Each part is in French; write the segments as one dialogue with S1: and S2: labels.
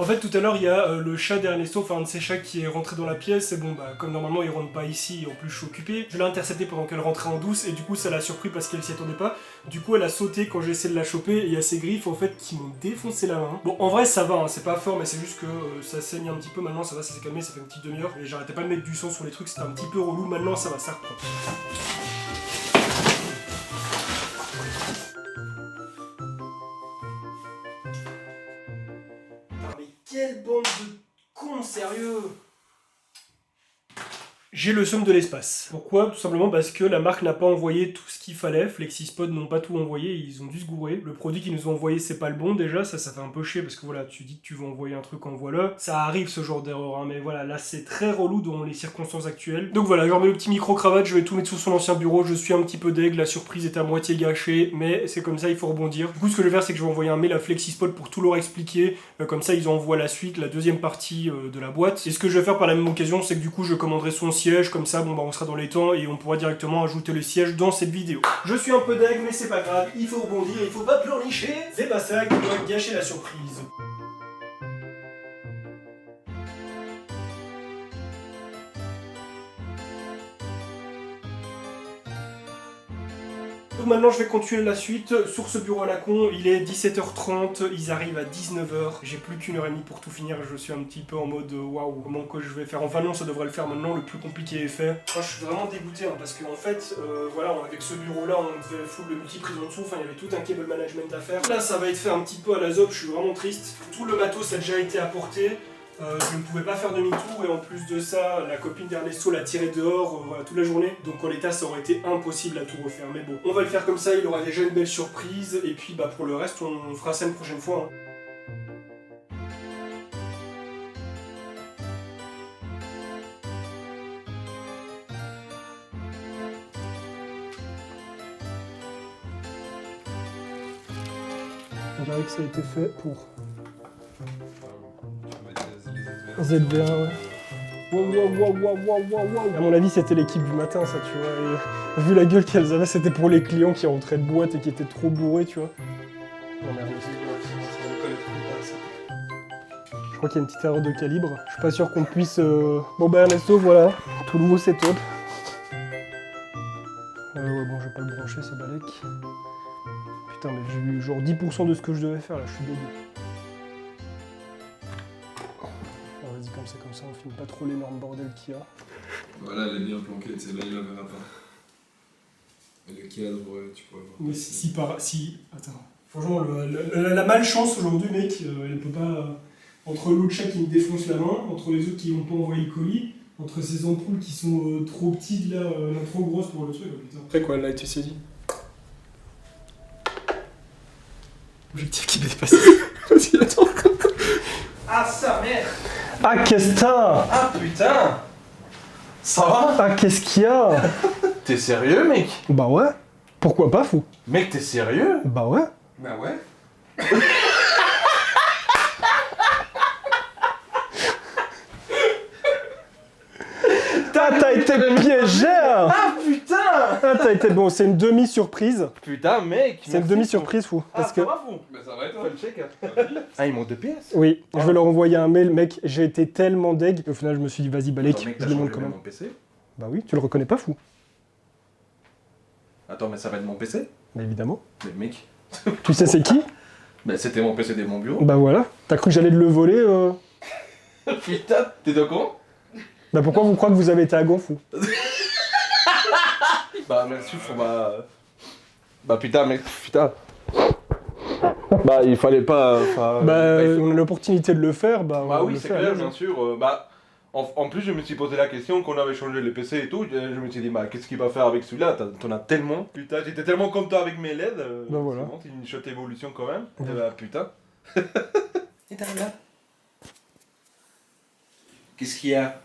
S1: En fait, tout à l'heure, il y a le chat d'Ernesto, enfin un de ses chats qui est rentré dans la pièce, et bon, bah, comme normalement il rentre pas ici, en plus je suis occupé, je l'ai intercepté pendant qu'elle rentrait en douce, et du coup ça l'a surpris parce qu'elle s'y attendait pas. Du coup, elle a sauté quand j'ai essayé de la choper, et il y a ses griffes en fait qui m'ont défoncé la main. Bon, en vrai, ça va, hein, c'est pas fort, mais c'est juste que ça saigne un petit peu, maintenant ça va, ça s'est calmé, ça fait une petite demi-heure, et j'arrêtais pas de mettre du sang sur les trucs, c'était un petit peu relou, maintenant ça va, ça reprend. Mais quelle bande de cons, sérieux! J'ai le seum de l'espace. Pourquoi? Tout simplement parce que la marque n'a pas envoyé tout ce qu'il fallait. Flexispod n'ont pas tout envoyé, ils ont dû se gourer. Le produit qu'ils nous ont envoyé, c'est pas le bon déjà, ça fait un peu chier parce que voilà, tu dis que tu veux envoyer un truc, envoie-le. Ça arrive ce genre d'erreur, hein, mais voilà, là c'est très relou dans les circonstances actuelles. Donc voilà, je remets le petit micro-cravate, je vais tout mettre sur son ancien bureau, je suis un petit peu deg, la surprise est à moitié gâchée, mais c'est comme ça, il faut rebondir. Du coup, ce que je vais faire, c'est que je vais envoyer un mail à Flexispod pour tout leur expliquer, comme ça ils envoient la suite, la deuxième partie de la boîte. Et ce que je vais faire par la même occasion, c'est que du coup, je commanderai son siège, comme ça, bon bah on sera dans les temps et on pourra directement ajouter le siège dans cette vidéo. Je suis un peu deg, mais c'est pas grave, il faut rebondir, il faut pas pleurnicher. C'est pas ça qui doit gâcher la surprise. Donc maintenant je vais continuer la suite sur ce bureau à la con, il est 17h30, ils arrivent à 19h, j'ai plus qu'une heure et demie pour tout finir, je suis un petit peu en mode waouh, comment que je vais faire, enfin non ça devrait le faire maintenant, le plus compliqué est fait. Moi je suis vraiment dégoûté hein, parce qu'en fait, voilà, avec ce bureau là on devait foutre le multiprise en dessous, enfin il y avait tout un cable management à faire. Là ça va être fait un petit peu à la zob, je suis vraiment triste, tout le matos a déjà été apporté. Je ne pouvais pas faire demi-tour et en plus de ça, la copine d'Ernesto l'a tiré dehors voilà, toute la journée. Donc en l'état, ça aurait été impossible à tout refaire. Mais bon, on va le faire comme ça, il aura déjà une belle surprise. Et puis bah, pour le reste, on fera ça une prochaine fois. Hein. On dirait que ça a été fait pour ZV1, ouais. Wow. À mon avis, c'était l'équipe du matin, ça, tu vois. Et, vu la gueule qu'elles avaient, c'était pour les clients qui rentraient de boîte et qui étaient trop bourrés, tu vois. Non, mais je crois qu'il y a une petite erreur de calibre. Je suis pas sûr qu'on puisse... Bon bah Ernesto, voilà, tout nouveau setup. Ouais, bon, je vais pas le brancher, ce balèque. Putain, mais j'ai eu genre 10% de ce que je devais faire, là, je suis dégoûté. Vas-y, comme ça, on filme pas trop l'énorme bordel qu'il y a.
S2: Voilà, elle est bien planquée, tu sais, là il la verra pas. Et le cadre, ouais, tu pourrais voir.
S1: Mais si... Attends. Franchement, la malchance aujourd'hui, mec, elle peut pas... entre l'autre chat qui me défonce la main, entre les autres qui n'ont pas envoyé le colis, entre ces ampoules qui sont trop petites, là, trop grosses pour le truc, putain. Après quoi, elle a été saisie. Objectif qui dépasse. Vas-y, attends.
S3: Ah sa mère!
S1: Ah, qu'est-ce que t'as?
S3: Ah putain! Ça va?
S1: Ah, qu'est-ce qu'il y a?
S3: T'es sérieux, mec?
S1: Bah ouais. Pourquoi pas, fou?
S3: Mec, t'es sérieux?
S1: Bah ouais.
S2: Bah ouais.
S1: T'as été piégé!
S3: Ah putain!
S1: Ah, t'as été bon, c'est une demi-surprise.
S3: Putain, mec!
S1: C'est une demi-surprise, fou.
S3: Ah,
S1: Parce que...
S3: ça va, fou?
S2: Bah ça va et toi?
S3: Fais le check. Ah, ils m'ont 2 pièces?
S1: Oui, je vais leur envoyer un mail, mec, j'ai été tellement deg. Au final, je me suis dit, vas-y, balèque,
S3: Attends, mec,
S1: je
S3: t'as
S1: le montre
S3: changé
S1: quand même.
S3: mon PC?
S1: Bah oui, tu le reconnais pas, fou.
S3: Attends, mais ça va être mon PC?
S1: Bah évidemment.
S3: Mais mec...
S1: Tu sais c'est qui?
S3: Bah c'était mon PC de mon bureau.
S1: Bah voilà. T'as cru que j'allais te le voler
S3: Putain, t'es au courant?
S1: Bah pourquoi vous croyez que vous avez été à Gand, fou?
S3: Bah merci, faut Bah putain, mec, putain. Bah il fallait pas...
S1: Bah
S3: il faut-
S1: on a l'opportunité de le faire, bah on
S3: Bah
S1: va
S3: oui,
S1: le
S3: c'est
S1: faire.
S3: clair,
S1: allez,
S3: bien sûr. Bah, en plus, je me suis posé la question qu'on avait changé le PC et tout. Je me suis dit, bah, qu'est-ce qu'il va faire avec celui-là? T'en as tellement. Putain, j'étais tellement content avec mes LED.
S1: Bah voilà.
S3: C'est une chouette évolution quand même.
S1: Ouais.
S3: Et bah, putain.
S4: Et t'as là? Qu'est-ce qu'il y a?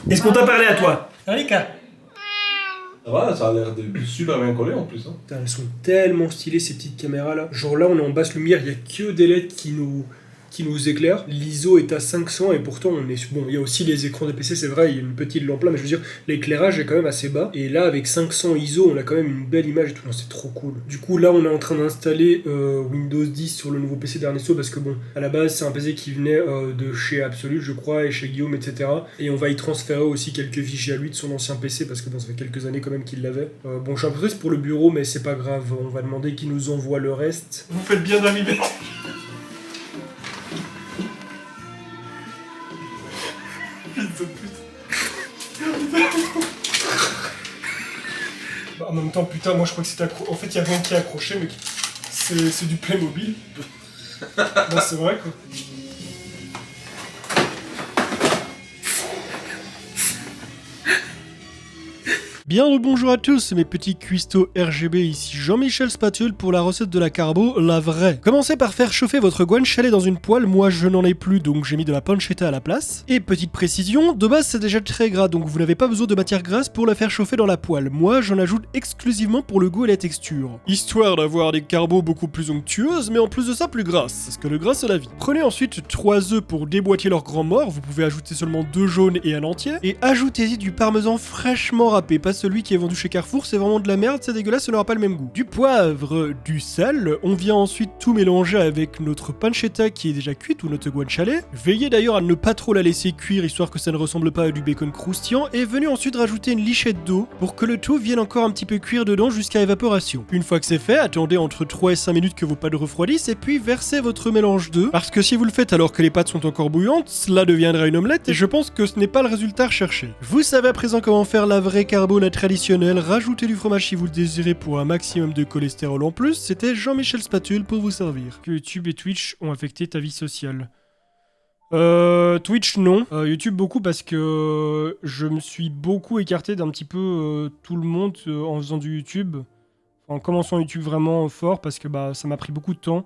S1: Est-ce qu'on t'a parlé à toi? Alika.
S3: Ça va, ça a l'air de super bien collé en plus. Hein.
S1: Putain, elles sont tellement stylées ces petites caméras là. Genre là on est en basse lumière, il y a que des LED qui nous qui nous éclaire. L'ISO est à 500 et pourtant on est... Bon, il y a aussi les écrans des PC, c'est vrai, il y a une petite lampe là, mais je veux dire, l'éclairage est quand même assez bas. Et là, avec 500 ISO, on a quand même une belle image et tout. Non, c'est trop cool. Du coup, là, on est en train d'installer Windows 10 sur le nouveau PC d'Ernesto parce que bon, à la base, c'est un PC qui venait de chez Absolute, je crois, et chez Guillaume, etc. Et on va y transférer aussi quelques fichiers à lui de son ancien PC parce que bon, ça fait quelques années quand même qu'il l'avait. Bon, je suis un peu triste pour le bureau, mais c'est pas grave. On va demander qu'il nous envoie le reste. Vous faites bien d'arriver. Bah, en même temps, putain, moi je crois que c'est accroché. En fait, il y a rien qui est accroché, mais c'est du Playmobil. Bah, c'est vrai quoi. Bien le bonjour à tous mes petits cuistots RGB, ici Jean-Michel Spatule pour la recette de la carbo, la vraie. Commencez par faire chauffer votre guanciale dans une poêle, moi je n'en ai plus donc j'ai mis de la pancetta à la place. Et petite précision, de base c'est déjà très gras donc vous n'avez pas besoin de matière grasse pour la faire chauffer dans la poêle, moi j'en ajoute exclusivement pour le goût et la texture. Histoire d'avoir des carbos beaucoup plus onctueuses mais en plus de ça plus grasses, parce que le gras c'est la vie. Prenez ensuite 3 œufs pour déboîter leur grand mort, vous pouvez ajouter seulement 2 jaunes et un entier, et ajoutez-y du parmesan fraîchement râpé, pas celui qui est vendu chez Carrefour, c'est vraiment de la merde, c'est dégueulasse, ça n'aura pas le même goût. Du poivre, du sel, on vient ensuite tout mélanger avec notre pancetta qui est déjà cuite ou notre guanciale. Veillez d'ailleurs à ne pas trop la laisser cuire histoire que ça ne ressemble pas à du bacon croustillant, et venez ensuite rajouter une lichette d'eau pour que le tout vienne encore un petit peu cuire dedans jusqu'à évaporation. Une fois que c'est fait, attendez entre 3 et 5 minutes que vos pâtes refroidissent et puis versez votre mélange d'œufs, parce que si vous le faites alors que les pâtes sont encore bouillantes, cela deviendra une omelette et je pense que ce n'est pas le résultat recherché. Vous savez à présent comment faire la vraie carbo traditionnelle, rajoutez du fromage si vous le désirez pour un maximum de cholestérol en plus, c'était Jean-Michel Spatule pour vous servir. Que YouTube et Twitch ont affecté ta vie sociale. Twitch non, YouTube beaucoup parce que je me suis beaucoup écarté d'un petit peu tout le monde en faisant du YouTube, en commençant YouTube vraiment fort parce que bah ça m'a pris beaucoup de temps.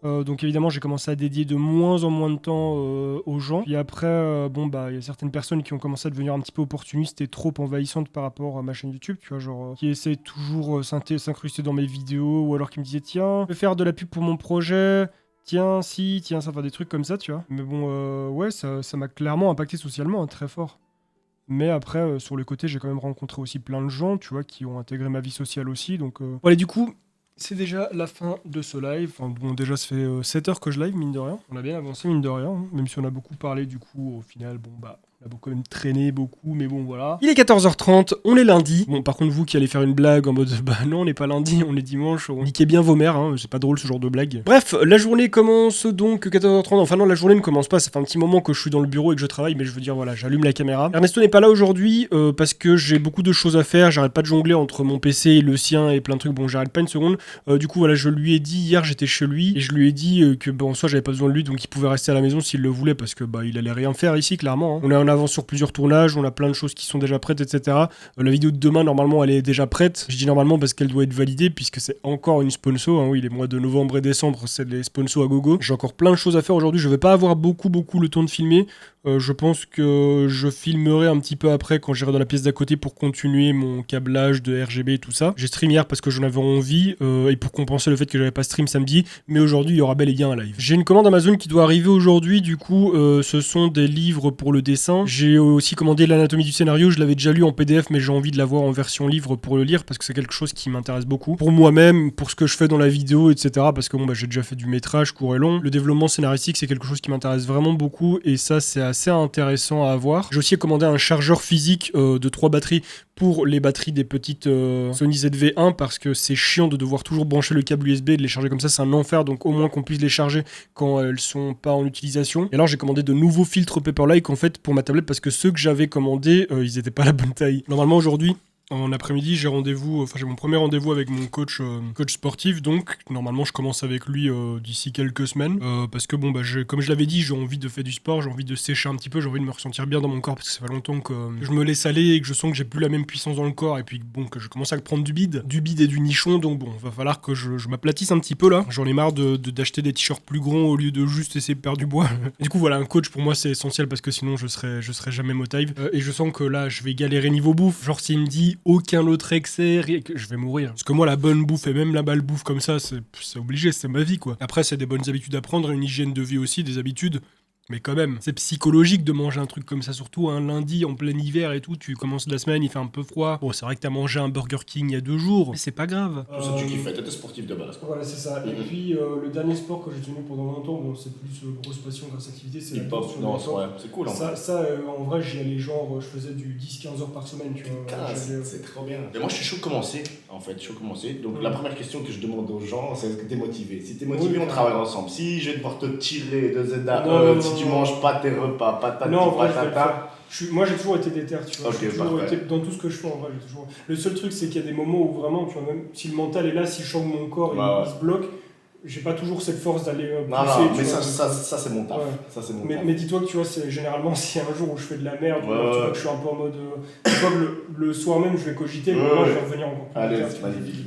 S1: Donc évidemment j'ai commencé à dédier de moins en moins de temps aux gens. Puis après, bon bah il y a certaines personnes qui ont commencé à devenir un petit peu opportunistes et trop envahissantes par rapport à ma chaîne YouTube, tu vois, genre qui essaient toujours s'incruster dans mes vidéos ou alors qui me disaient tiens, je vais faire de la pub pour mon projet. Tiens, si, tiens, ça va des trucs comme ça, tu vois. Mais bon, ouais, ça m'a clairement impacté socialement, hein, très fort. Mais après, sur le côté, j'ai quand même rencontré aussi plein de gens, tu vois, qui ont intégré ma vie sociale aussi, donc... Voilà, du coup... C'est déjà la fin de ce live. Enfin, bon, déjà, ça fait 7 heures que je live, mine de rien. On a bien avancé, mine de rien. Hein. Même si on a beaucoup parlé, du coup, au final, bon, bah, on a quand même traîné beaucoup, mais bon, voilà. Il est 14h30, on est lundi. Bon, par contre, vous qui allez faire une blague en mode, bah non, on n'est pas lundi, on est dimanche. Niquez bien vos mères, hein. C'est pas drôle ce genre de blague. Bref, la journée commence donc 14h30. Enfin, non, la journée ne commence pas. Ça fait un petit moment que je suis dans le bureau et que je travaille, mais je veux dire, voilà, j'allume la caméra. Ernesto n'est pas là aujourd'hui parce que j'ai beaucoup de choses à faire. J'arrête pas de jongler entre mon PC et le sien et plein de trucs. Bon, j'arrête pas une seconde. Du coup, voilà, je lui ai dit hier, j'étais chez lui et je lui ai dit que bon, en soi, j'avais pas besoin de lui, donc il pouvait rester à la maison s'il le voulait parce que bah, il allait rien faire ici, clairement. Hein. On est en avance sur plusieurs tournages, on a plein de choses qui sont déjà prêtes, etc. La vidéo de demain, normalement, elle est déjà prête. Je dis normalement parce qu'elle doit être validée puisque c'est encore une sponsor. Hein. Oui, les mois de novembre et décembre, c'est les sponsors à gogo. J'ai encore plein de choses à faire aujourd'hui. Je vais pas avoir beaucoup le temps de filmer. Je pense que je filmerai un petit peu après quand j'irai dans la pièce d'à côté pour continuer mon câblage de RGB et tout ça. J'ai stream hier parce que j'en avais envie et pour compenser le fait que j'avais pas stream samedi, mais aujourd'hui il y aura bel et bien un live. J'ai une commande Amazon qui doit arriver aujourd'hui, du coup ce sont des livres pour le dessin. J'ai aussi commandé l'anatomie du scénario, je l'avais déjà lu en PDF mais j'ai envie de l'avoir en version livre pour le lire parce que c'est quelque chose qui m'intéresse beaucoup. Pour moi-même, pour ce que je fais dans la vidéo, etc. Parce que bon bah j'ai déjà fait du métrage court et long. Le développement scénaristique c'est quelque chose qui m'intéresse vraiment beaucoup et ça c'est assez intéressant à avoir. J'ai aussi commandé un chargeur physique de 3 batteries pour les batteries des petites Sony ZV-1 parce que c'est chiant de devoir toujours brancher le câble USB et de les charger comme ça, c'est un enfer, donc au moins qu'on puisse les charger quand elles sont pas en utilisation. Et alors j'ai commandé de nouveaux filtres Paperlike en fait pour ma tablette parce que ceux que j'avais commandés, ils étaient pas la bonne taille. Normalement aujourd'hui, en après-midi, j'ai mon premier rendez-vous avec mon coach sportif, donc normalement je commence avec lui d'ici quelques semaines, parce que bon bah comme je l'avais dit, j'ai envie de faire du sport, j'ai envie de sécher un petit peu, j'ai envie de me ressentir bien dans mon corps parce que ça fait longtemps que je me laisse aller et que je sens que j'ai plus la même puissance dans le corps et puis bon que je commence à prendre du bide et du nichon, donc bon va falloir que je m'aplatisse un petit peu là. J'en ai marre d'acheter des t-shirts plus grands au lieu de juste essayer de perdre du bois. Et du coup voilà, un coach pour moi c'est essentiel parce que sinon je serais jamais motive et je sens que là je vais galérer niveau bouffe. Genre s'il me dit produits, aucun autre excès, je vais mourir. Parce que moi, la bonne bouffe et même la malbouffe comme ça, c'est obligé, c'est ma vie, quoi. Après, c'est des bonnes habitudes à prendre, une hygiène de vie aussi, des habitudes. Mais quand même, c'est psychologique de manger un truc comme ça, surtout un lundi en plein hiver et tout, tu commences la semaine, il fait un peu froid. Bon, c'est vrai que t'as mangé un Burger King il y a 2 jours, mais c'est pas grave.
S5: Tout ça, tu kiffais, t'étais sportif de base.
S1: Voilà, c'est ça. Et puis, le dernier sport que j'ai tenu pendant longtemps, bon, c'est plus grosse passion, grosse activité, c'est la
S5: Hip-hop,
S1: course sur
S5: non,
S1: le sport.
S5: ouais, c'est cool en vrai.
S1: Ça, en vrai, j'y allais genre, je faisais du 10-15 heures par semaine, tu vois.
S5: C'est trop bien. Et moi, je suis chaud de commencer, en fait, chaud de commencer. Donc, la première question que je demande aux gens, c'est est-ce que t'es motivé? Si t'es motivé, on travaille ensemble. Si je vais devoir te tirer de Zeda, si tu manges pas tes repas, patati, patata.
S1: Moi, j'ai toujours été déter, tu vois.
S5: Okay,
S1: j'ai toujours été dans tout ce que je fais, en vrai. Le seul truc, c'est qu'il y a des moments où vraiment, tu vois, même si le mental est là, si je sens que mon corps il se bloque, j'ai pas toujours cette force d'aller pousser.
S5: Non, mais ça c'est mon taf.
S1: Ouais.
S5: Ça, c'est mon
S1: mais dis-toi que tu vois, c'est généralement si un jour où je fais de la merde, tu vois que je suis un peu en mode. Tu vois que le soir même, je vais cogiter, mais moi, je vais revenir encore plus.
S5: Allez, c'est magnifique.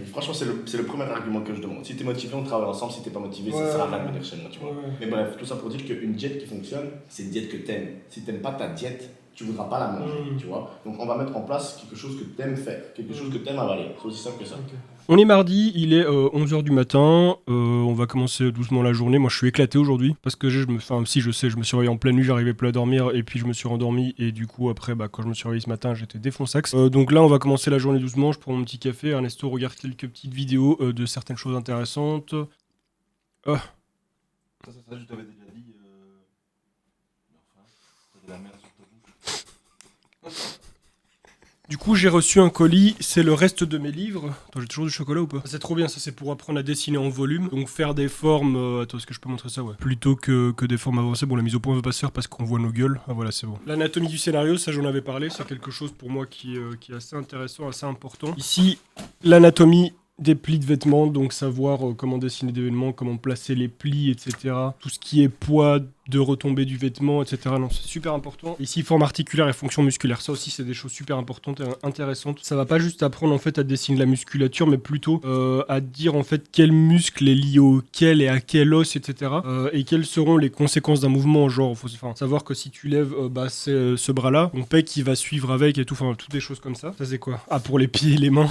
S5: Franchement, c'est le premier argument que je demande. Si t'es motivé, on travaille ensemble. Si t'es pas motivé, ça sert à rien de venir chez moi, tu vois. Mais bref, tout ça pour dire qu'une diète qui fonctionne, c'est une diète que t'aimes. Si t'aimes pas ta diète, tu voudras pas la manger, tu vois. Donc on va mettre en place quelque chose que t'aimes faire, quelque chose que t'aimes avaler. C'est aussi simple que ça. Okay.
S1: On est mardi, il est 11h du matin, on va commencer doucement la journée. Moi je suis éclaté aujourd'hui parce que je me suis réveillé en pleine nuit, j'arrivais plus à dormir et puis je me suis rendormi et du coup après quand je me suis réveillé ce matin j'étais défonçaxe. Donc là on va commencer la journée doucement, je prends mon petit café, Ernesto regarde quelques petites vidéos de certaines choses intéressantes.
S3: Ça je t'avais déjà dit. De la merde sur ta bouche.
S1: Du coup, j'ai reçu un colis, c'est le reste de mes livres. Attends, j'ai toujours du chocolat ou pas? C'est trop bien, ça c'est pour apprendre à dessiner en volume. Donc faire des formes... Attends, est-ce que je peux montrer ça? Ouais. Plutôt que des formes avancées. Bon, la mise au point ne veut pas se faire parce qu'on voit nos gueules. Ah voilà, c'est bon. L'anatomie du scénario, ça j'en avais parlé. C'est quelque chose pour moi qui est assez intéressant, assez important. Ici, l'anatomie des plis de vêtements, donc savoir comment dessiner des vêtements, comment placer les plis, etc. Tout ce qui est poids de retombée du vêtement, etc. Non, c'est super important. Ici, forme articulaire et fonction musculaire. Ça aussi, c'est des choses super importantes et intéressantes. Ça va pas juste apprendre en fait à dessiner la musculature, mais plutôt à dire en fait quel muscle est lié auquel et à quel os, etc. Et quelles seront les conséquences d'un mouvement. Genre, faut savoir que si tu lèves c'est ce bras-là, ton pec il va suivre avec et tout. Enfin, toutes des choses comme ça. Ça c'est quoi? Ah, pour les pieds et les mains.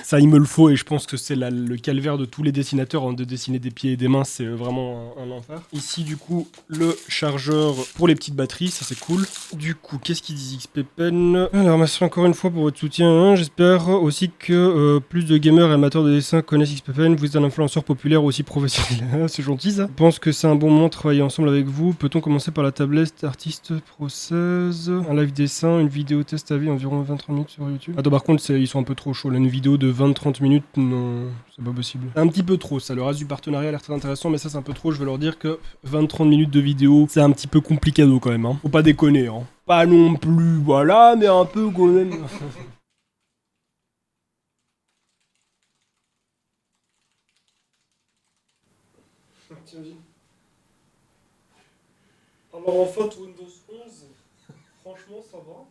S1: Ça, il me le faut et je pense que c'est le calvaire de tous les dessinateurs de dessiner des pieds et des mains. C'est vraiment un enfer. Ici, du coup, le chargeur pour les petites batteries, ça c'est cool. Du coup, qu'est-ce qu'ils disent XP Pen? Alors, merci encore une fois pour votre soutien. J'espère aussi que plus de gamers et amateurs de dessin connaissent XP Pen. Vous êtes un influenceur populaire aussi professionnel. C'est gentil ça. Je pense que c'est un bon moment de travailler ensemble avec vous. Peut-on commencer par la tablette Artist Pro 16, un live dessin, une vidéo test à vie environ 20-30 minutes sur YouTube? Attends, par contre, ils sont un peu trop chauds. Là, une vidéo de 20-30 minutes, non, c'est pas possible. Un petit peu trop, ça. Le reste du partenariat a l'air très intéressant, mais ça c'est un peu trop. Je vais leur dire que 20-30 minutes de vidéo, c'est un petit peu complicado quand même. Hein. Faut pas déconner. Hein. Pas non plus, voilà, mais un peu quand même. Alors en fait, Windows 11, franchement, ça va.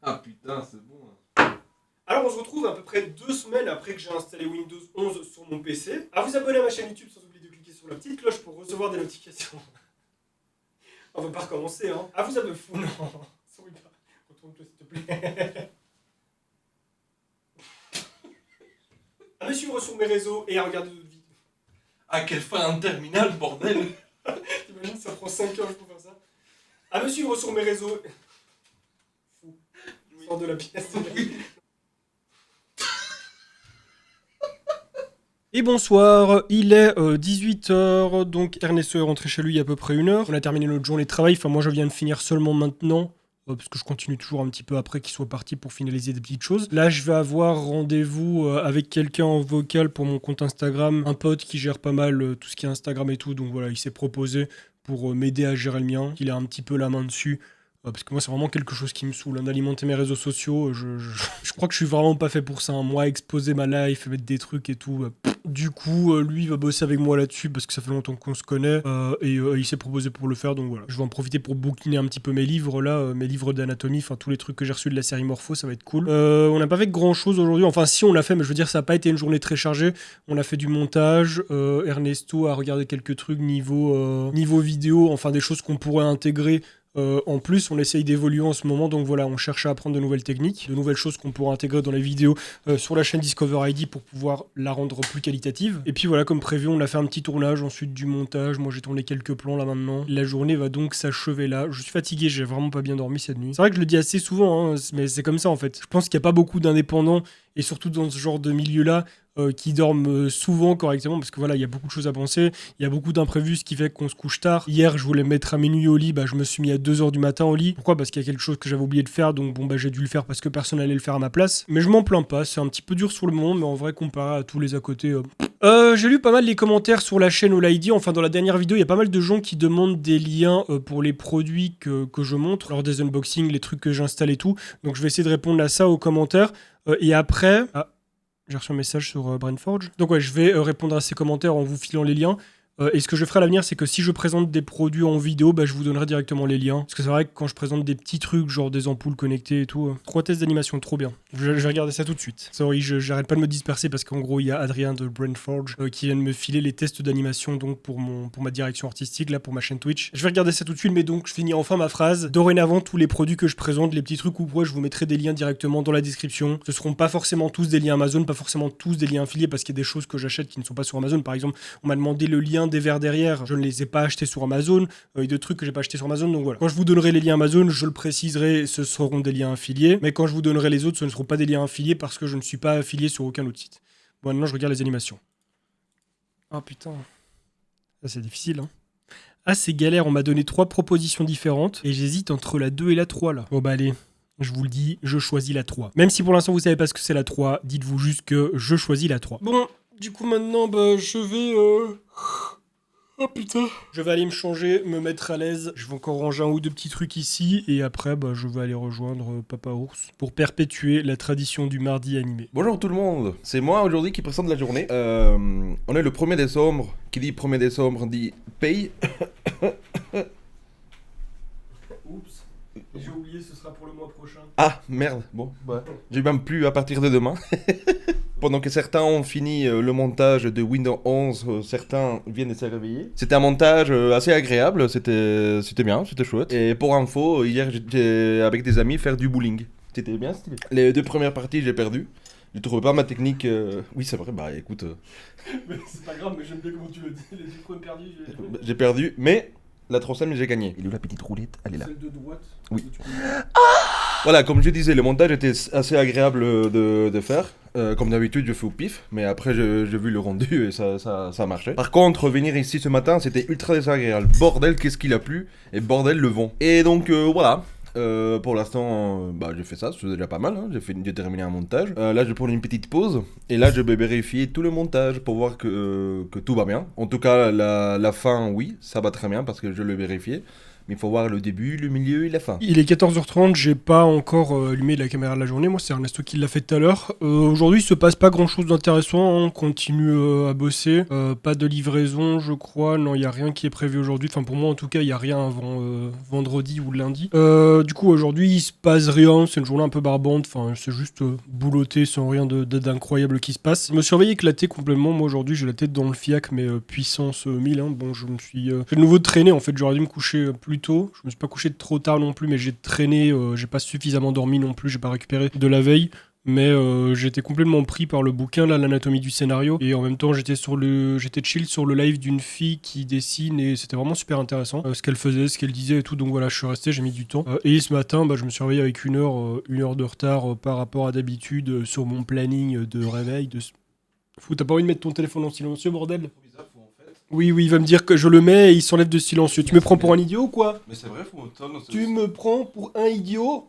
S3: Ah putain, c'est bon.
S1: Alors on se retrouve à peu près 2 semaines après que j'ai installé Windows 11 sur mon PC. À vous abonner à ma chaîne YouTube sans oublier de cliquer sur la petite cloche pour recevoir des notifications. On va pas recommencer, hein. À vous abonner. Non, souris pas. Retourne-toi s'il te plaît. À me suivre sur mes réseaux et à regarder d'autres vidéos.
S3: Ah, quelle fin interminable, bordel.
S1: T'imagines, ça prend 5 heures pour faire ça. À me suivre sur mes réseaux. Fou. Sors de la pièce. Et bonsoir, il est 18h, donc Ernesto est rentré chez lui il y a à peu près 1 heure. On a terminé notre journée de travail, enfin moi je viens de finir seulement maintenant, parce que je continue toujours un petit peu après qu'il soit parti pour finaliser des petites choses. Là je vais avoir rendez-vous avec quelqu'un en vocal pour mon compte Instagram, un pote qui gère pas mal tout ce qui est Instagram et tout, donc voilà, il s'est proposé pour m'aider à gérer le mien, qu'il a un petit peu la main dessus. Parce que moi c'est vraiment quelque chose qui me saoule, d'alimenter mes réseaux sociaux, je crois que je suis vraiment pas fait pour ça, hein. Moi exposer ma life, mettre des trucs et tout, du coup lui il va bosser avec moi là-dessus parce que ça fait longtemps qu'on se connaît et il s'est proposé pour le faire, donc voilà. Je vais en profiter pour bouquiner un petit peu mes livres là, mes livres d'anatomie, enfin tous les trucs que j'ai reçus de la série Morpho, ça va être cool. On n'a pas fait grand chose aujourd'hui, enfin si on l'a fait, mais je veux dire ça n'a pas été une journée très chargée, on a fait du montage, Ernesto a regardé quelques trucs niveau vidéo, enfin des choses qu'on pourrait intégrer En plus, on essaye d'évoluer en ce moment, donc voilà, on cherche à apprendre de nouvelles techniques, de nouvelles choses qu'on pourra intégrer dans les vidéos sur la chaîne Discover ID pour pouvoir la rendre plus qualitative. Et puis voilà, comme prévu, on a fait un petit tournage, ensuite du montage. Moi, j'ai tourné quelques plans là maintenant. La journée va donc s'achever là. Je suis fatigué, j'ai vraiment pas bien dormi cette nuit. C'est vrai que je le dis assez souvent, hein, mais c'est comme ça en fait. Je pense qu'il n'y a pas beaucoup d'indépendants, et surtout dans ce genre de milieu-là, qui dorment souvent correctement, parce que voilà, il y a beaucoup de choses à penser, il y a beaucoup d'imprévus, ce qui fait qu'on se couche tard. Hier, je voulais me mettre à minuit au lit, je me suis mis à 2h du matin au lit. Pourquoi ? Parce qu'il y a quelque chose que j'avais oublié de faire, donc j'ai dû le faire parce que personne n'allait le faire à ma place. Mais je m'en plains pas, c'est un petit peu dur sur le moment, mais en vrai, comparé à tous les à côté... J'ai lu pas mal les commentaires sur la chaîne All-ID, enfin dans la dernière vidéo, il y a pas mal de gens qui demandent des liens pour les produits que je montre, lors des unboxings, les trucs que j'installe et tout. Donc je vais essayer de répondre à ça aux commentaires. Et après... J'ai reçu un message sur Brainforge. Donc ouais, je vais répondre à ces commentaires en vous filant les liens. Et ce que je ferai à l'avenir, c'est que si je présente des produits en vidéo, je vous donnerai directement les liens. Parce que c'est vrai que quand je présente des petits trucs, genre des ampoules connectées et tout, 3 tests d'animation, trop bien. Je vais regarder ça tout de suite. Sorry, j'arrête pas de me disperser parce qu'en gros, il y a Adrien de Brainforge qui vient de me filer les tests d'animation donc pour ma direction artistique, là, pour ma chaîne Twitch. Je vais regarder ça tout de suite, mais donc je finis enfin ma phrase. Dorénavant, tous les produits que je présente, les petits trucs ou quoi, je vous mettrai des liens directement dans la description. Ce seront pas forcément tous des liens Amazon, pas forcément tous des liens affiliés, parce qu'il y a des choses que j'achète qui ne sont pas sur Amazon. Par exemple, on m'a demandé le lien des verres derrière. Je ne les ai pas achetés sur Amazon, il y a des trucs que j'ai pas achetés sur Amazon, donc voilà. Quand je vous donnerai les liens Amazon, je le préciserai, ce seront des liens affiliés, mais quand je vous donnerai les autres, ce ne seront pas des liens affiliés parce que je ne suis pas affilié sur aucun autre site. Bon, maintenant je regarde les animations. Ah putain. Ça c'est difficile, hein. Ah, c'est galère, on m'a donné 3 propositions différentes, et j'hésite entre la 2 et la 3 là. Bon allez, je vous le dis, je choisis la 3. Même si pour l'instant vous savez pas ce que c'est la 3, dites-vous juste que je choisis la 3. Bon, du coup maintenant, je vais... Oh putain. Je vais aller me changer, me mettre à l'aise. Je vais encore ranger un ou deux petits trucs ici. Et après, je vais aller rejoindre Papa Ours pour perpétuer la tradition du mardi animé.
S3: Bonjour tout le monde, c'est moi aujourd'hui qui présente la journée. On est le 1er décembre. Qui dit 1er décembre dit paye.
S1: Oups. J'ai oublié, ce sera pour le mois prochain.
S3: Ah merde, bon, j'ai même plus à partir de demain. Pendant que certains ont fini le montage de Windows 11, certains viennent de se réveiller. C'était un montage assez agréable, c'était bien, c'était chouette. Et pour info, hier j'étais avec des amis faire du bowling. C'était bien stylé. Les 2 premières parties j'ai perdu. Je trouvais pas ma technique... Oui c'est vrai, écoute...
S1: Mais c'est pas grave, mais j'aime bien comment tu le dis. Les 2 premiers perdus,
S3: j'ai perdu, mais la 3ème j'ai gagné. Il est où la petite roulette ? Elle est là.
S1: Celle de droite.
S3: Oui. Voilà, comme je disais, le montage était assez agréable de faire. Comme d'habitude, je fais au pif, mais après j'ai vu le rendu et ça marchait. Par contre, venir ici ce matin, c'était ultra désagréable. Bordel, qu'est-ce qu'il a plu, et bordel, le vent. Et donc voilà. Pour l'instant, j'ai fait ça, c'est déjà pas mal, hein. J'ai terminé un montage. Là, je prends une petite pause, et là, je vais vérifier tout le montage pour voir que tout va bien. En tout cas, la fin, oui, ça va très bien parce que je l'ai vérifié. Mais il faut voir le début, le milieu et la fin. Il est
S1: 14h30, j'ai pas encore allumé la caméra de la journée. Moi, c'est Ernesto qui l'a fait tout à l'heure. Aujourd'hui, il se passe pas grand chose d'intéressant. On continue à bosser. Pas de livraison, je crois. Non, il y a rien qui est prévu aujourd'hui. Enfin, pour moi, en tout cas, il y a rien avant vendredi ou lundi. Du coup, aujourd'hui, il se passe rien. C'est une journée un peu barbante. Enfin, c'est juste boulotter sans rien d'incroyable qui se passe. Je me suis réveillé éclaté complètement. Moi, aujourd'hui, j'ai la tête dans le fiac, mais puissance 1000. Hein. Bon, je me suis... J'ai de nouveau traîné. En fait, j'aurais dû me coucher plus tôt. Je me suis pas couché trop tard non plus, mais j'ai traîné, j'ai pas suffisamment dormi non plus, j'ai pas récupéré de la veille. Mais j'étais complètement pris par le bouquin, là, l'anatomie du scénario. Et en même temps, j'étais chill sur le live d'une fille qui dessine et c'était vraiment super intéressant. Ce qu'elle faisait, ce qu'elle disait et tout. Donc voilà, je suis resté, j'ai mis du temps. Et ce matin, je me suis réveillé avec une heure de retard par rapport à d'habitude sur mon planning de réveil. Fou, t'as pas envie de mettre ton téléphone en silencieux, bordel ? Oui, il va me dire que je le mets et il s'enlève de silencieux. Tu me prends pour un idiot ou quoi ?
S3: Mais c'est vrai,
S1: Tu me prends pour un idiot ?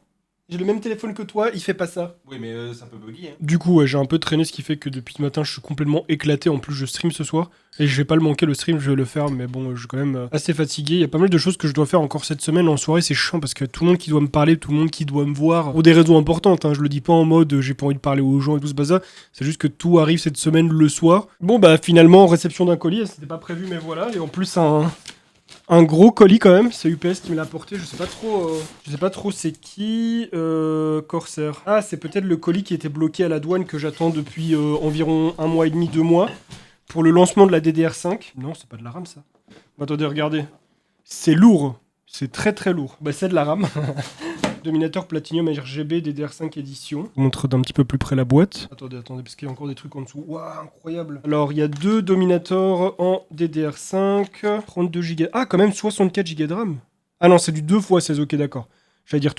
S1: J'ai le même téléphone que toi, il fait pas ça.
S3: Oui, mais ça peut bugger. Hein.
S1: Du coup, j'ai un peu traîné, ce qui fait que depuis ce matin, je suis complètement éclaté. En plus, je stream ce soir. Et je vais pas le manquer, le stream, je vais le faire. Mais bon, je suis quand même assez fatigué. Il y a pas mal de choses que je dois faire encore cette semaine. En soirée, c'est chiant parce que tout le monde qui doit me parler, tout le monde qui doit me voir, pour des raisons importantes. Hein. Je le dis pas en mode j'ai pas envie de parler aux gens et tout ce bazar. C'est juste que tout arrive cette semaine le soir. Bon, finalement, réception d'un colis. C'était pas prévu, mais voilà. Et en plus, un gros colis quand même, c'est UPS qui me l'a apporté, je sais pas trop c'est qui, Corsair. Ah, c'est peut-être le colis qui était bloqué à la douane que j'attends depuis environ 1 mois et demi, 2 mois, pour le lancement de la DDR5. Non, c'est pas de la RAM ça. Attendez, regardez. C'est lourd. C'est très très lourd. Bah c'est de la RAM. Dominator Platinum RGB DDR5 édition. Je vous montre d'un petit peu plus près la boîte. Attendez, parce qu'il y a encore des trucs en dessous. Waouh, incroyable. Alors, il y a 2 Dominator en DDR5. 32 Go. Ah, quand même 64 Go de RAM. Ah non, c'est du 2 x 16, ok, d'accord. J'allais dire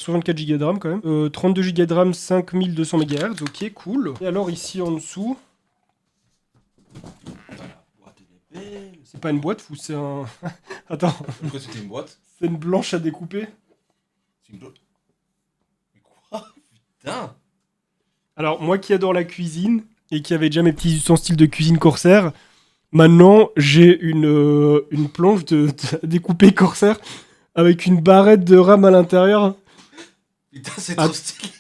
S1: 64 Go de RAM quand même. 32 Go de RAM, 5200 MHz, ok, cool. Et alors ici en dessous... C'est pas une boîte ou c'est un... Attends.
S3: Pourquoi c'était une boîte?
S1: C'est une blanche à découper.
S3: C'est une boîte. Mais quoi? Putain!
S1: Alors, moi qui adore la cuisine et qui avait déjà mes petits ustensiles de cuisine Corsair, maintenant j'ai une planche de découper Corsair avec une barrette de RAM à l'intérieur.
S3: Putain, c'est trop stylé!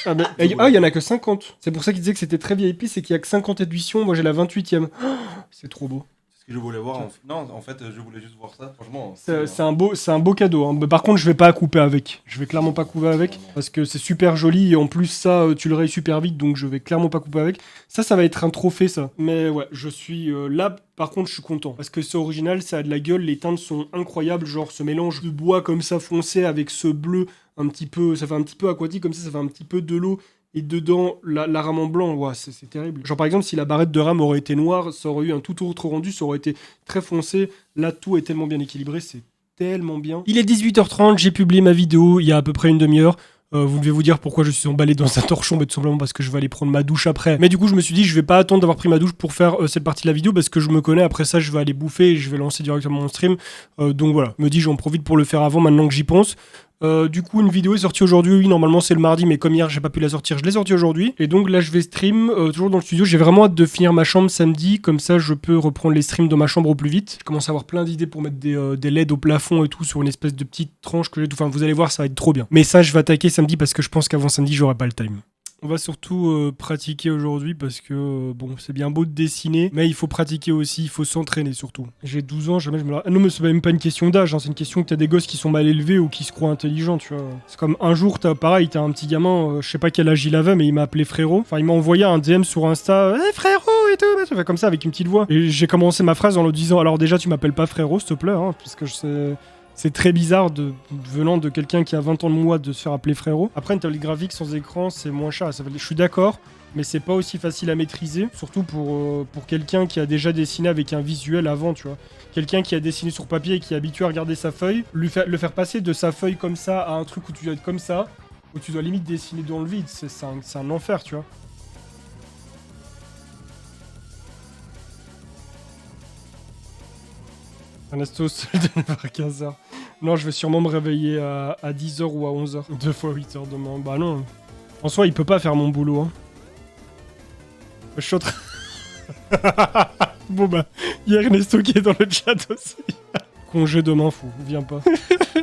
S1: Ah, il y en a que 50. C'est pour ça qu'il disait que c'était très VIP, c'est qu'il y a que 50 éditions. Moi j'ai la 28e. Oh, c'est trop beau.
S3: Ce que je voulais voir, non, en fait, je voulais juste voir ça. Franchement,
S1: c'est un beau cadeau. Hein. Mais par contre, je vais pas couper avec. Je vais clairement pas couper avec parce que c'est super joli et en plus ça, tu le rayes super vite, donc je vais clairement pas couper avec. Ça va être un trophée, ça. Mais ouais, je suis là. Par contre, je suis content parce que c'est original, ça a de la gueule, les teintes sont incroyables, genre ce mélange de bois comme ça foncé avec ce bleu un petit peu, ça fait un petit peu aquatique comme ça fait un petit peu de l'eau. Et dedans, la rame en blanc, ouais, c'est terrible. Genre par exemple, si la barrette de rame aurait été noire, ça aurait eu un tout autre rendu, ça aurait été très foncé. Là, tout est tellement bien équilibré, c'est tellement bien. Il est 18h30, j'ai publié ma vidéo il y a à peu près une demi-heure. Vous devez vous dire pourquoi je suis emballé dans un torchon, mais tout simplement parce que je vais aller prendre ma douche après. Mais du coup, je me suis dit, je vais pas attendre d'avoir pris ma douche pour faire cette partie de la vidéo parce que je me connais. Après ça, je vais aller bouffer et je vais lancer directement mon stream. Donc voilà, me dis, j'en profite pour le faire avant, maintenant que j'y pense. Du coup, une vidéo est sortie aujourd'hui. Oui, normalement, c'est le mardi, mais comme hier, j'ai pas pu la sortir, je l'ai sortie aujourd'hui. Et donc là, je vais stream toujours dans le studio. J'ai vraiment hâte de finir ma chambre samedi. Comme ça, je peux reprendre les streams de ma chambre au plus vite. Je commence à avoir plein d'idées pour mettre des LED au plafond et tout sur une espèce de petite tranche que j'ai tout. Enfin, vous allez voir, ça va être trop bien. Mais ça, je vais attaquer samedi parce que je pense qu'avant samedi, j'aurai pas le time. On va surtout pratiquer aujourd'hui parce que, bon, c'est bien beau de dessiner, mais il faut pratiquer aussi, il faut s'entraîner surtout. J'ai 12 ans, jamais je me la... Ah non, mais c'est même pas une question d'âge, hein, c'est une question que t'as des gosses qui sont mal élevés ou qui se croient intelligents, tu vois. C'est comme un jour, t'as un petit gamin, je sais pas quel âge il avait, mais il m'a appelé frérot. Enfin, il m'a envoyé un DM sur Insta, hey, frérot et tout, enfin, comme ça, avec une petite voix. Et j'ai commencé ma phrase en lui disant, alors déjà, tu m'appelles pas frérot, s'il te plaît, hein, puisque je sais... C'est très bizarre venant de quelqu'un qui a 20 ans de moi de se faire appeler frérot. Après, une tablette graphique sans écran, c'est moins cher. Je suis d'accord, mais c'est pas aussi facile à maîtriser. Surtout pour quelqu'un qui a déjà dessiné avec un visuel avant, tu vois. Quelqu'un qui a dessiné sur papier et qui est habitué à regarder sa feuille, le faire passer de sa feuille comme ça à un truc où tu dois être comme ça, où tu dois limite dessiner dans le vide, c'est un enfer, tu vois. Ernesto, seul de 9h à 15h. Non, je vais sûrement me réveiller à 10h ou à 11h. 2 fois 8h demain. Bah non. En soi, il peut pas faire mon boulot. Hein. Je suis en train... Bon bah, il y a Ernesto qui est dans le chat aussi. Congé demain, fou. Viens pas.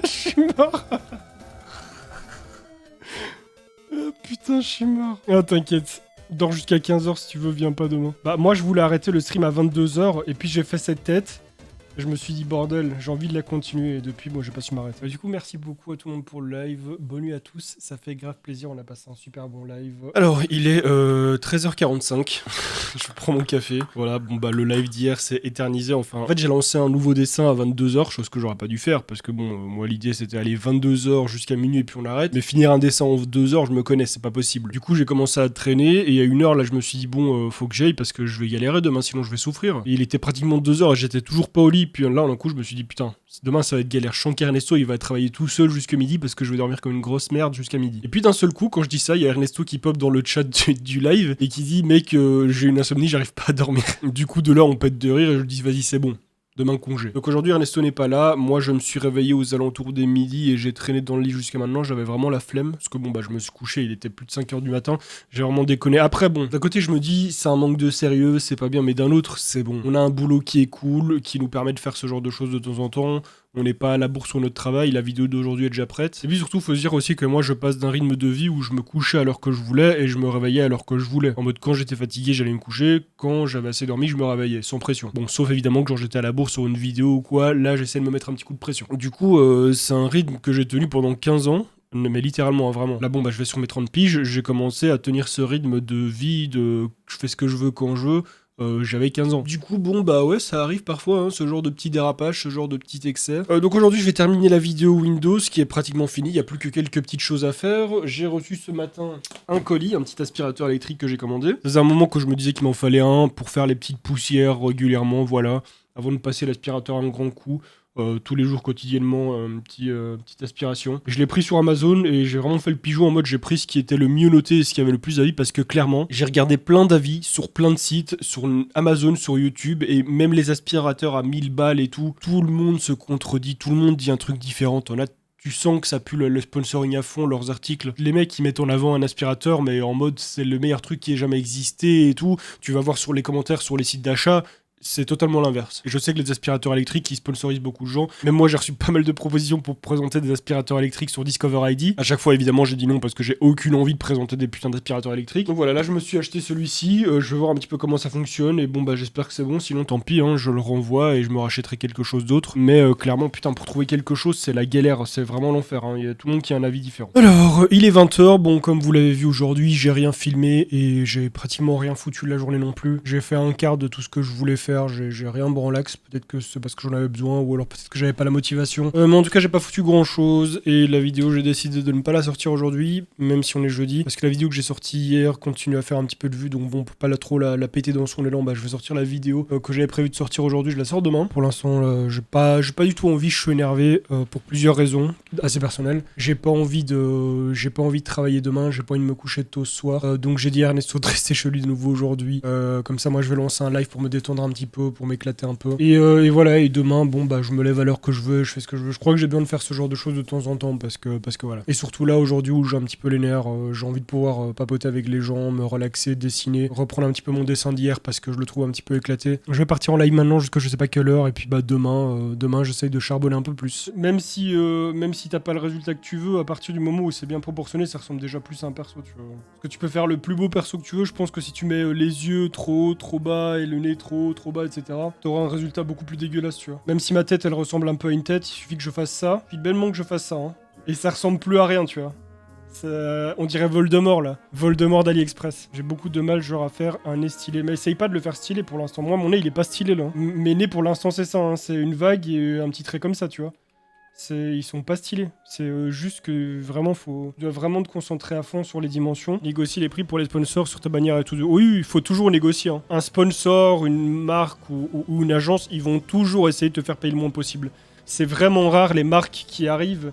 S1: Je suis mort. Oh, putain, je suis mort. Ah, t'inquiète. Dors jusqu'à 15h si tu veux, viens pas demain. Bah moi, je voulais arrêter le stream à 22h et puis j'ai fait cette tête. Je me suis dit, bordel, j'ai envie de la continuer et depuis, bon, j'ai pas su m'arrêter. Du coup, merci beaucoup à tout le monde pour le live. Bonne nuit à tous, ça fait grave plaisir, on a passé un super bon live. Alors, il est 13h45, je prends mon café. Voilà, bon bah le live d'hier s'est éternisé, enfin. En fait, j'ai lancé un nouveau dessin à 22h, chose que j'aurais pas dû faire parce que bon, moi l'idée c'était aller 22h jusqu'à minuit et puis on arrête. Mais finir un dessin en 2h, je me connais, c'est pas possible. Du coup, j'ai commencé à traîner et à 1h, là, je me suis dit, bon, faut que j'aille parce que je vais galérer demain, sinon je vais souffrir. Et il était pratiquement 2h et j'étais toujours pas au lit. Puis là, d'un coup, je me suis dit, putain, demain, ça va être galère. Je sens qu'Ernesto, il va travailler tout seul jusqu'à midi parce que je vais dormir comme une grosse merde jusqu'à midi. Et puis, d'un seul coup, quand je dis ça, il y a Ernesto qui pop dans le chat du live et qui dit, mec, j'ai une insomnie, j'arrive pas à dormir. Du coup, de là, on pète de rire et je lui dis, vas-y, c'est bon. Demain congé. Donc aujourd'hui Ernesto n'est pas là, moi je me suis réveillé aux alentours des midi et j'ai traîné dans le lit jusqu'à maintenant, j'avais vraiment la flemme, parce que bon bah je me suis couché, il était plus de 5h du matin, j'ai vraiment déconné. Après bon, d'un côté je me dis c'est un manque de sérieux, c'est pas bien, mais d'un autre c'est bon. On a un boulot qui est cool, qui nous permet de faire ce genre de choses de temps en temps, on n'est pas à la bourre sur notre travail, la vidéo d'aujourd'hui est déjà prête. Et puis surtout faut se dire aussi que moi je passe d'un rythme de vie où je me couchais à l'heure que je voulais et je me réveillais à l'heure que je voulais. En mode quand j'étais fatigué j'allais me coucher, quand j'avais assez dormi je me réveillais, sans pression. Bon sauf évidemment que genre j'étais à la bourre sur une vidéo ou quoi, là j'essaie de me mettre un petit coup de pression. Du coup c'est un rythme que j'ai tenu pendant 15 ans. Mais littéralement, hein, vraiment. Là, bon, bah, je vais sur mes 30 piges, j'ai commencé à tenir ce rythme de vie, de je fais ce que je veux quand je veux. j'avais 15 ans. Du coup, bon, bah ouais, ça arrive parfois, hein, ce genre de petit dérapage, ce genre de petit excès. Donc aujourd'hui, je vais terminer la vidéo Windows, qui est pratiquement finie, il n'y a plus que quelques petites choses à faire. J'ai reçu ce matin un colis, un petit aspirateur électrique que j'ai commandé. C'est un moment que je me disais qu'il m'en fallait un pour faire les petites poussières régulièrement, voilà, avant de passer l'aspirateur un grand coup. Tous les jours quotidiennement petite aspiration. Je l'ai pris sur Amazon et j'ai vraiment fait le pigeon en mode j'ai pris ce qui était le mieux noté et ce qui avait le plus d'avis parce que clairement j'ai regardé plein d'avis sur plein de sites, sur Amazon, sur YouTube et même les aspirateurs à 1000 balles et tout le monde se contredit, tout le monde dit un truc différent. T'en as, tu sens que ça pue le sponsoring à fond, leurs articles. Les mecs, ils mettent en avant un aspirateur, mais en mode c'est le meilleur truc qui ait jamais existé et tout. Tu vas voir sur les commentaires, sur les sites d'achat, c'est totalement l'inverse. Et je sais que les aspirateurs électriques, ils sponsorisent beaucoup de gens. Même moi, j'ai reçu pas mal de propositions pour présenter des aspirateurs électriques sur Discover ID. À chaque fois, évidemment, j'ai dit non parce que j'ai aucune envie de présenter des putains d'aspirateurs électriques. Donc voilà, là, je me suis acheté celui-ci. Je vais voir un petit peu comment ça fonctionne. Et bon, bah, j'espère que c'est bon. Sinon, tant pis, hein, je le renvoie et je me rachèterai quelque chose d'autre. Mais clairement, putain, pour trouver quelque chose, c'est la galère. C'est vraiment l'enfer. Hein. Il y a tout le monde qui a un avis différent. Alors, il est 20h. Bon, comme vous l'avez vu aujourd'hui, j'ai rien filmé et j'ai pratiquement rien foutu de la journée non plus. J'ai fait un quart de tout ce que je voulais faire. J'ai rien branlax, peut-être que c'est parce que j'en avais besoin ou alors peut-être que j'avais pas la motivation. Mais en tout cas, j'ai pas foutu grand chose et la vidéo, j'ai décidé de ne pas la sortir aujourd'hui, même si on est jeudi, parce que la vidéo que j'ai sortie hier continue à faire un petit peu de vues, donc bon, pour pas trop la péter dans son élan, bah je vais sortir la vidéo que j'avais prévu de sortir aujourd'hui, je la sors demain. Pour l'instant, j'ai pas du tout envie, je suis énervé pour plusieurs raisons assez personnelles. J'ai pas envie de travailler demain, j'ai pas envie de me coucher tôt ce soir, donc j'ai dit à Ernesto de rester chez lui de nouveau aujourd'hui. Comme ça, moi je vais lancer un live pour me détendre un petit peu, pour m'éclater un peu. Et voilà, et demain, bon, bah, je me lève à l'heure que je veux, je fais ce que je veux. Je crois que j'ai besoin de faire ce genre de choses de temps en temps parce que voilà. Et surtout là, aujourd'hui, où j'ai un petit peu les nerfs, j'ai envie de pouvoir papoter avec les gens, me relaxer, dessiner, reprendre un petit peu mon dessin d'hier parce que je le trouve un petit peu éclaté. Je vais partir en live maintenant jusqu'à je sais pas quelle heure, et puis bah, demain, j'essaye de charbonner un peu plus. Même si t'as pas le résultat que tu veux, à partir du moment où c'est bien proportionné, ça ressemble déjà plus à un perso, tu vois. Parce que tu peux faire le plus beau perso que tu veux, je pense que si tu mets les yeux trop bas et le nez trop bas, etc., t'auras un résultat beaucoup plus dégueulasse, tu vois. Même si ma tête, elle ressemble un peu à une tête, il suffit que je fasse ça, puis bellement que je fasse ça, hein. Et ça ressemble plus à rien, tu vois. On dirait Voldemort, là. Voldemort d'AliExpress. J'ai beaucoup de mal, genre, à faire un nez stylé. Mais essaye pas de le faire stylé pour l'instant. Moi, mon nez, il est pas stylé, là. Mes nez, pour l'instant, c'est ça, hein. C'est une vague et un petit trait comme ça, tu vois. Ils sont pas stylés. C'est juste que vraiment, tu dois vraiment te concentrer à fond sur les dimensions. Négocier les prix pour les sponsors sur ta bannière et tout. Oui, il faut toujours négocier. Hein. Un sponsor, une marque ou une agence, ils vont toujours essayer de te faire payer le moins possible. C'est vraiment rare les marques qui arrivent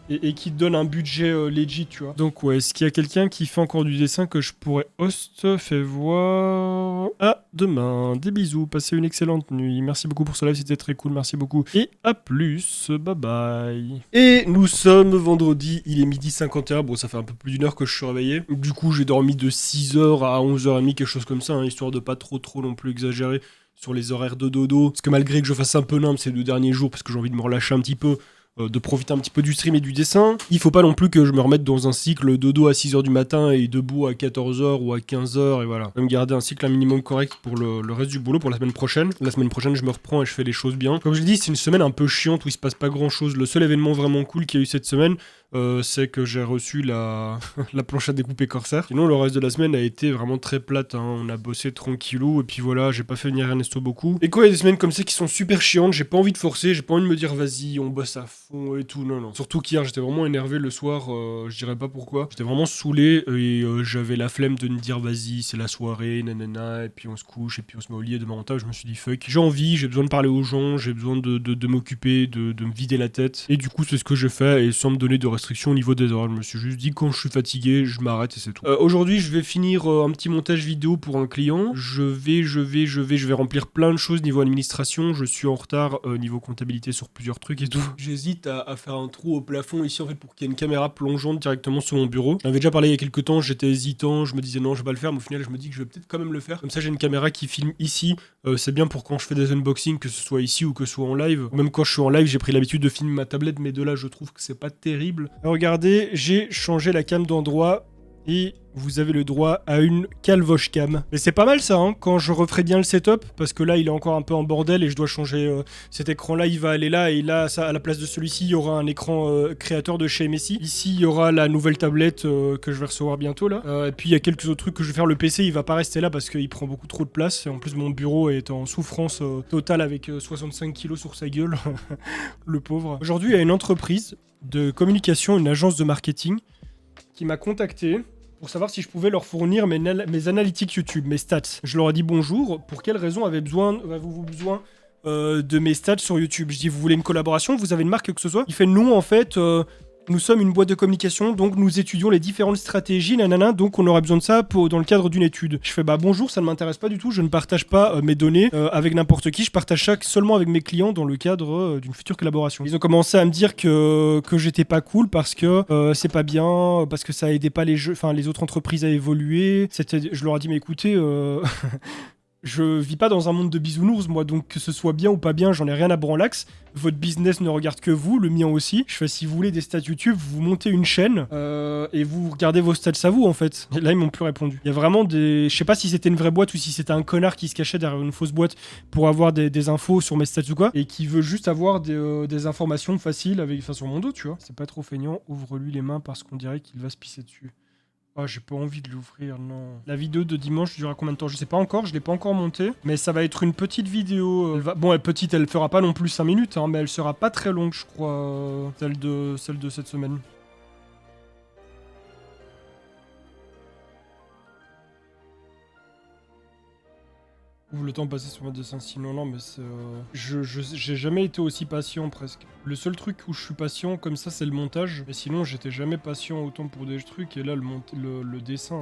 S1: et qui te donnent un budget legit, tu vois. Donc ouais, est-ce qu'il y a quelqu'un qui fait encore du dessin que je pourrais host? Fais voir... À demain, des bisous, passez une excellente nuit. Merci beaucoup pour ce live, c'était très cool, merci beaucoup. Et à plus, bye bye. Et nous sommes vendredi, il est 12h51, bon ça fait un peu plus d'une heure que je suis réveillé. Du coup j'ai dormi de 6h à 11h30, quelque chose comme ça, hein, histoire de pas trop non plus exagérer sur les horaires de dodo. Parce que malgré que je fasse un peu nimble ces 2 derniers jours, parce que j'ai envie de me relâcher un petit peu, de profiter un petit peu du stream et du dessin. Il faut pas non plus que je me remette dans un cycle dodo à 6h du matin et debout à 14h ou à 15h et voilà. Je vais me garder un cycle un minimum correct pour le reste du boulot pour la semaine prochaine. La semaine prochaine, je me reprends et je fais les choses bien. Comme je l'ai dit, c'est une semaine un peu chiante où il se passe pas grand chose. Le seul événement vraiment cool qu'il y a eu cette semaine, c'est que j'ai reçu la planche à découper Corsair. Sinon, le reste de la semaine a été vraiment très plate, hein. On a bossé tranquillou et puis voilà, j'ai pas fait venir Ernesto beaucoup. Et quand il y a des semaines comme ça qui sont super chiantes, j'ai pas envie de forcer, j'ai pas envie de me dire vas-y, on bosse à fond et tout, non. Surtout qu'hier, j'étais vraiment énervé le soir, je dirais pas pourquoi. J'étais vraiment saoulé et j'avais la flemme de me dire vas-y, c'est la soirée, nanana, et puis on se couche et puis on se met au lit et demain on table. Je me suis dit fuck, j'ai envie, j'ai besoin de parler aux gens, j'ai besoin de m'occuper, de me vider la tête. Et du coup, c'est ce que j'ai fait et sans me donner de restrictions au niveau des horaires. Je me suis juste dit quand je suis fatigué, je m'arrête et c'est tout. Aujourd'hui, je vais finir un petit montage vidéo pour un client. Je vais remplir plein de choses niveau administration. Je suis en retard niveau comptabilité sur plusieurs trucs et tout. J'hésite à faire un trou au plafond ici en fait pour qu'il y ait une caméra plongeante directement sur mon bureau. J'en avais déjà parlé il y a quelques temps, j'étais hésitant, je me disais non, je vais pas le faire, mais au final, je me dis que je vais peut-être quand même le faire. Comme ça, j'ai une caméra qui filme ici. C'est bien pour quand je fais des unboxings, que ce soit ici ou que ce soit en live. Même quand je suis en live, j'ai pris l'habitude de filmer ma tablette, mais de là, je trouve que c'est pas terrible. Regardez, j'ai changé la cam d'endroit. Et vous avez le droit à une calvoche cam. Mais c'est pas mal ça, hein, quand je referai bien le setup, parce que là il est encore un peu en bordel et je dois changer cet écran-là, il va aller là, et là, ça, à la place de celui-ci, il y aura un écran créateur de chez Messi. Ici, il y aura la nouvelle tablette que je vais recevoir bientôt là. Et puis il y a quelques autres trucs que je vais faire. Le PC, il va pas rester là parce qu'il prend beaucoup trop de place. Et en plus, mon bureau est en souffrance totale avec 65 kilos sur sa gueule. Le pauvre. Aujourd'hui, il y a une entreprise de communication, une agence de marketing, qui m'a contacté pour savoir si je pouvais leur fournir mes analytics YouTube, mes stats. Je leur ai dit bonjour, pour quelle raison avez-vous besoin de mes stats sur YouTube? Je dis, vous voulez une collaboration? Vous avez une marque que ce soit? Il fait, nous en fait, nous sommes une boîte de communication, donc nous étudions les différentes stratégies, nanana, donc on aurait besoin de ça dans le cadre d'une étude. Je fais, bah bonjour, ça ne m'intéresse pas du tout, je ne partage pas mes données avec n'importe qui, je partage ça seulement avec mes clients dans le cadre d'une future collaboration. Ils ont commencé à me dire que j'étais pas cool parce que c'est pas bien, parce que ça aidait pas les autres entreprises à évoluer. Je leur ai dit, mais écoutez... Je vis pas dans un monde de bisounours, moi, donc que ce soit bien ou pas bien, j'en ai rien à branlax. Votre business ne regarde que vous, le mien aussi. Je fais, si vous voulez des stats YouTube, vous montez une chaîne et vous regardez vos stats à vous, en fait. Et là, ils m'ont plus répondu. Il y a vraiment des... Je sais pas si c'était une vraie boîte ou si c'était un connard qui se cachait derrière une fausse boîte pour avoir des infos sur mes stats ou quoi, et qui veut juste avoir des informations faciles sur mon dos, tu vois. C'est pas trop feignant, ouvre-lui les mains parce qu'on dirait qu'il va se pisser dessus. Oh, j'ai pas envie de l'ouvrir, non. La vidéo de dimanche durera combien de temps? Je sais pas encore, je l'ai pas encore montée. Mais ça va être une petite vidéo. Bon, elle est petite, elle fera pas non plus 5 minutes, hein, mais elle sera pas très longue, je crois, celle de cette semaine. Ouvre le temps passé sur mon dessin, sinon non, mais c'est... j'ai jamais été aussi patient, presque. Le seul truc où je suis patient comme ça, c'est le montage. Mais sinon, j'étais jamais patient autant pour des trucs. Et là, le dessin,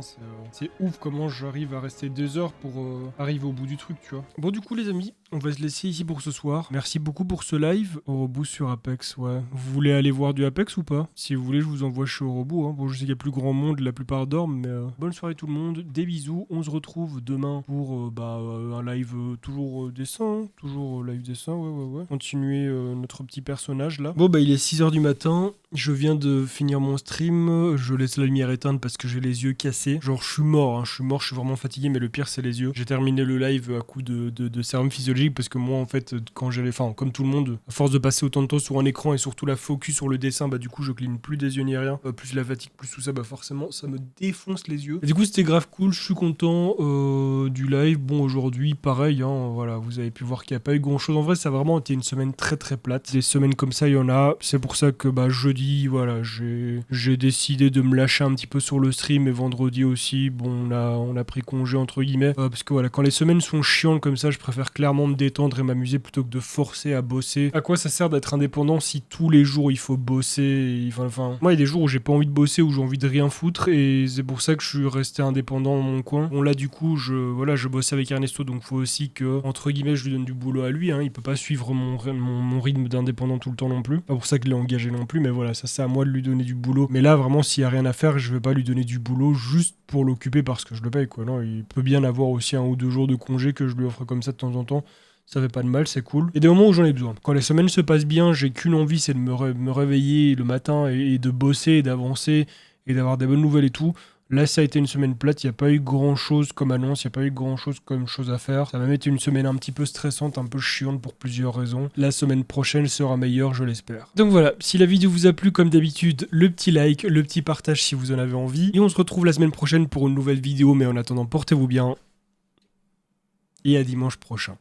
S1: c'est ouf comment j'arrive à rester des heures pour arriver au bout du truc, tu vois. Bon, du coup, les amis, on va se laisser ici pour ce soir. Merci beaucoup pour ce live. Orobu sur Apex, ouais. Vous voulez aller voir du Apex ou pas? Si vous voulez, je vous envoie chez Orobu. Hein. Bon, je sais qu'il y a plus grand monde, la plupart dorment, mais bonne soirée tout le monde. Des bisous. On se retrouve demain pour un live toujours dessin. Toujours live dessin, ouais. Continuer notre petit personnage là. Bon, bah, il est 6h du matin. Je viens de finir mon stream, je laisse la lumière éteinte parce que j'ai les yeux cassés. Genre, je suis mort, je suis vraiment fatigué, mais le pire, c'est les yeux. J'ai terminé le live à coup de sérum physiologique parce que moi, en fait, quand j'allais, comme tout le monde, à force de passer autant de temps sur un écran et surtout la focus sur le dessin, bah, du coup, je cligne plus des yeux ni rien. Plus la fatigue, plus tout ça, bah, forcément, ça me défonce les yeux. Et du coup, c'était grave cool, je suis content du live. Bon, aujourd'hui, pareil, hein, voilà, vous avez pu voir qu'il n'y a pas eu grand chose. En vrai, ça a vraiment été une semaine très très plate. Des semaines comme ça, il y en a. C'est pour ça que, bah, jeudi, voilà, j'ai décidé de me lâcher un petit peu sur le stream, et vendredi aussi, bon, on a pris congé entre guillemets, parce que voilà, quand les semaines sont chiantes comme ça, je préfère clairement me détendre et m'amuser plutôt que de forcer à bosser. À quoi ça sert d'être indépendant si tous les jours il faut bosser? Moi, il y a des jours où j'ai pas envie de bosser, où j'ai envie de rien foutre, et c'est pour ça que je suis resté indépendant dans mon coin. Bon, là, du coup, je bosse avec Ernesto, donc faut aussi que, entre guillemets, je lui donne du boulot à lui, hein. Il peut pas suivre mon rythme d'indépendant tout le temps non plus. Pas pour ça que je l'ai engagé non plus, mais voilà, ça c'est à moi de lui donner du boulot. Mais là, vraiment, s'il y a rien à faire, je vais pas lui donner du boulot juste pour l'occuper parce que je le paye, quoi. Non, il peut bien avoir aussi 1 ou 2 jours de congé que je lui offre comme ça de temps en temps. Ça fait pas de mal, c'est cool. Il y a des moments où j'en ai besoin. Quand les semaines se passent bien, j'ai qu'une envie, c'est de me réveiller le matin et de bosser, et d'avancer et d'avoir des bonnes nouvelles et tout. Là, ça a été une semaine plate, il n'y a pas eu grand-chose comme annonce, il n'y a pas eu grand-chose comme chose à faire. Ça m'a même été une semaine un petit peu stressante, un peu chiante pour plusieurs raisons. La semaine prochaine sera meilleure, je l'espère. Donc voilà, si la vidéo vous a plu, comme d'habitude, le petit like, le petit partage si vous en avez envie. Et on se retrouve la semaine prochaine pour une nouvelle vidéo, mais en attendant, portez-vous bien. Et à dimanche prochain.